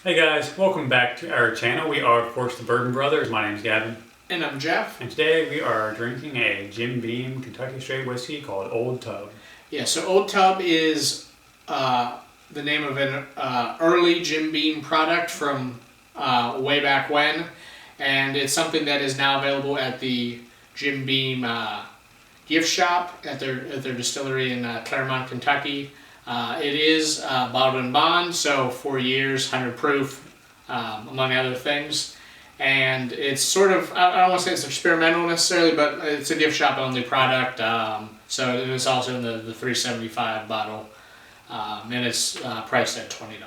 Hey guys, welcome back to our channel. We are, of course, the Bourbon Brothers. My name's Gavin. And I'm Jeff. And today we are drinking a Jim Beam Kentucky Straight Whiskey called Old Tub. Yeah, so Old Tub is the name of an early Jim Beam product from way back when. And it's something that is now available at the Jim Beam gift shop at their distillery in Claremont, Kentucky. It is bottled in bond, so 4 years, 100 proof, among other things. And it's sort of, I don't want to say it's experimental necessarily, but it's a gift shop only product. So it is also in the 375 bottle, and it's priced at $20.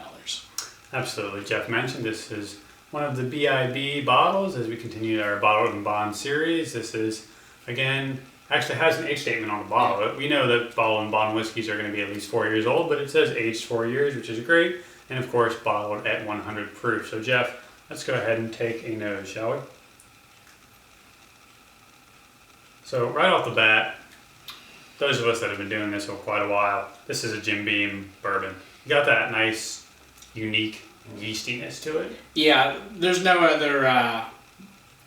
Absolutely. Jeff mentioned this is one of the BIB bottles as we continue our bottled in bond series. This is, again, actually has an age statement on the bottle. Yeah. We know that bottled and bond whiskeys are going to be at least 4 years old, but it says aged 4 years, which is great. And of course, bottled at 100 proof. So Jeff, let's go ahead and take a nose, shall we? So right off the bat, those of us that have been doing this for quite a while, this is a Jim Beam bourbon. You got that nice, unique yeastiness to it. Yeah, there's no other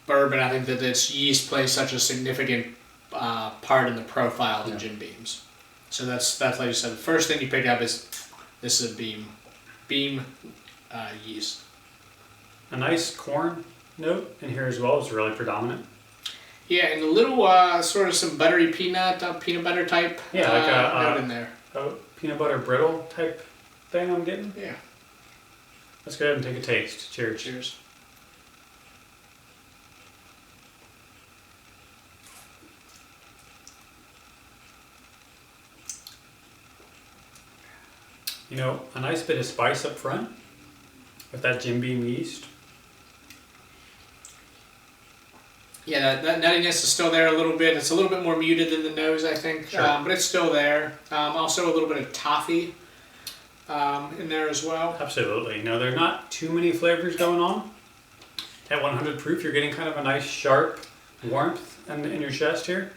bourbon, I think, that its yeast plays such a significant part in the profile than Jim Beam's. So that's like you said, the first thing you pick up is this is a Beam yeast. A nice corn note in here as well is really predominant. Yeah, and a little sort of some buttery peanut butter type note in there. A peanut butter brittle type thing I'm getting. Yeah. Let's go ahead and take a taste. Cheers. Cheers. You know, a nice bit of spice up front with that Jim Beam yeast. Yeah, that nuttiness is still there a little bit. It's a little bit more muted than the nose, I think, sure. But it's still there. Also a little bit of toffee in there as well. Absolutely. You know, there are not too many flavors going on. At 100 proof, you're getting kind of a nice sharp warmth in your chest here.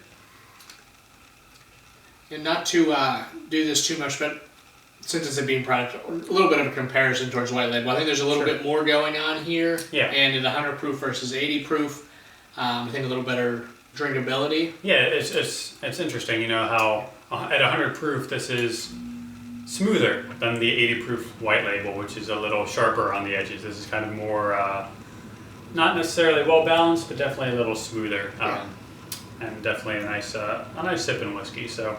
And not to do this too much, but since it's a Beam product, a little bit of a comparison towards white label. I think there's a little bit more going on here. Yeah. And at 100 proof versus 80 proof, I think a little better drinkability. Yeah, it's interesting, you know, how at 100 proof this is smoother than the 80 proof white label, which is a little sharper on the edges. This is kind of more, not necessarily well balanced, but definitely a little smoother, and definitely a nice sipping whiskey. So,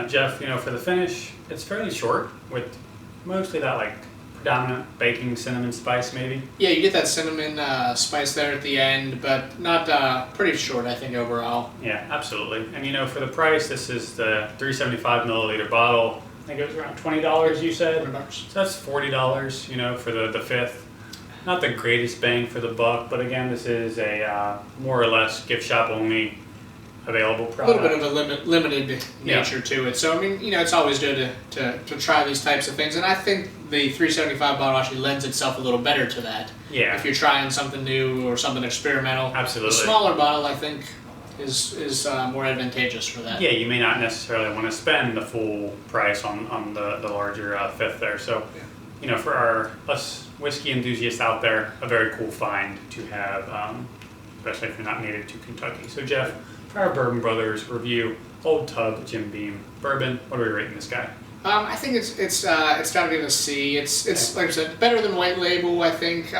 Jeff, you know, for the finish, it's fairly short with mostly that like predominant baking cinnamon spice, maybe. Yeah, you get that cinnamon spice there at the end, but not pretty short, I think, overall. Yeah, absolutely. And you know, for the price, this is the 375 milliliter bottle. I think it was around $20, you said. $20. So that's $40, you know, for the fifth. Not the greatest bang for the buck, but again, this is a more or less gift shop only available product. A little bit of a limited nature to it. So, I mean, you know, it's always good to try these types of things. And I think the 375 bottle actually lends itself a little better to that. Yeah. If you're trying something new or something experimental. Absolutely. The smaller bottle, I think, is more advantageous for that. Yeah, you may not necessarily want to spend the full price on the larger fifth there. So, you know, for us whiskey enthusiasts out there, a very cool find to have, especially if you're not native to Kentucky. So, Jeff, for our Bourbon Brothers review, Old Tub Jim Beam Bourbon, what are we rating this guy? I think it's got to get a C. It's like I said, better than white label. I think.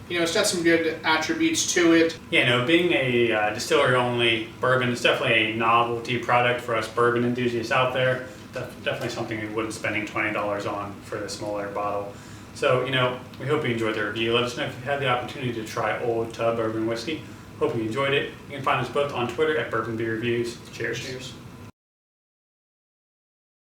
You know, it's got some good attributes to it. Yeah, no, being a distillery-only bourbon, it's definitely a novelty product for us bourbon enthusiasts out there. Definitely something we wouldn't spending $20 on for the smaller bottle. So, you know, we hope you enjoyed the review. Let us know if you had the opportunity to try Old Tub Bourbon Whiskey. Hope you enjoyed it. You can find us both on Twitter at Bourbon Beer Reviews. Cheers. Cheers.